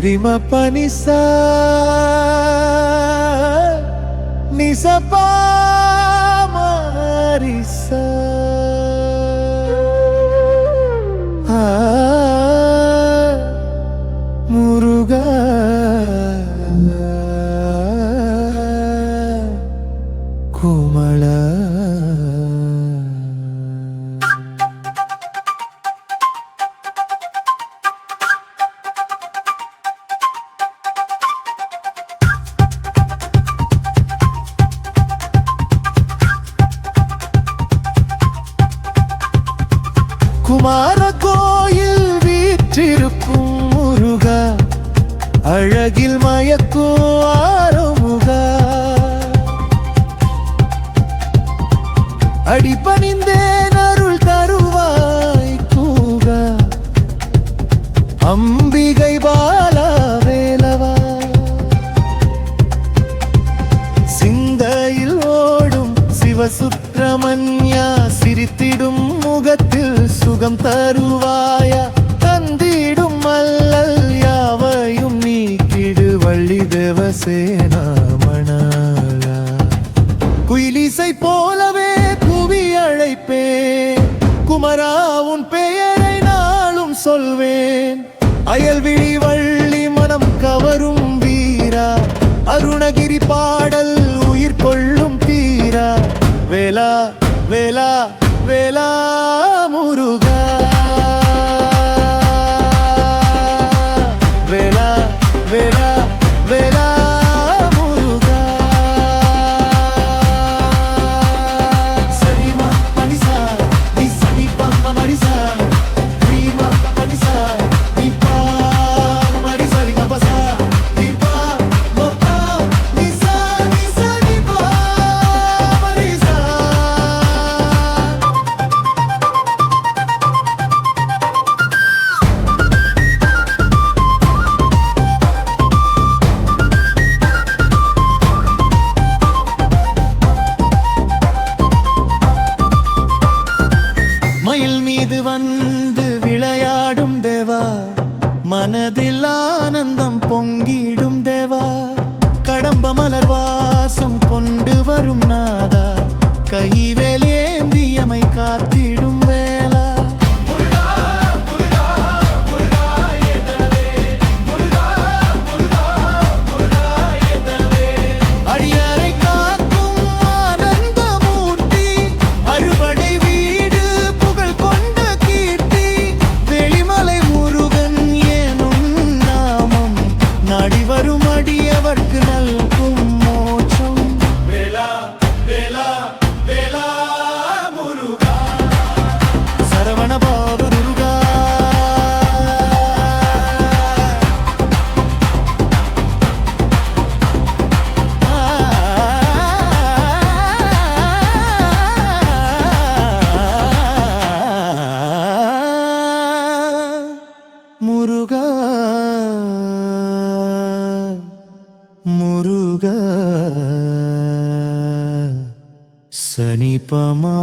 சரிம பனிசா நிசபா மாரிசா முருகா கோமள குமார கோயில் வீற்றிருக்கும் முருகா அழகில் மயக்கும் ஆறுமுகா அடிபணிந்தேன் அருள் தருவாய் கூகா அம்பிகை பாலா வேலவா சிந்தையில் ஓடும் சிவசுப்பிரமணியா சிரித்திடும் முகத்தில் சுகம் தருவாயா தந்திடும் அல்லல் யாவையும் நீக்கிடு வள்ளி தேவசேனா மணாலா குயிலிசை போலவே குவி அழைப்பே குமரா உன் பெயரை நாளும் சொல்வேன் அயல்விழி வள்ளி மனம் கவரும் வீரா அருணகிரி பாடல் உயிர் கொள்ளும் தீரா வேலா வேலா வேலா முருகா வேலா வேலா வேலா முருகா சரிமா பனிசா நீ சனி பம்ம மரிசா ரீமா பனிசா நீ பா மரிசா ரி கபசா நீ பா மோபா நீ சா நீ பா மரிசா மயில் மீது வந்து விளையாடும் தேவா மனதில் ஆனந்தம் பொங்கிடும் தேவா கடம்ப மலர் வாசம் கொண்டு வரும் நாதா கைவேலேந்தியமை காத்திடும் வேளா அடியாரை காக்கும் ஆனந்த மூர்த்தி அறுபடை வீடு புகழ் கொண்ட கீர்த்தி வெளிமலை முருகன் ஏனும் நாமம் நாடி வரும் அடியவர்க்கு நல்கும் மோட்சம் வேலா வேலா வேலா முருகா சரவண பாப முருகா முருகா முருகா சனி பமாரிசா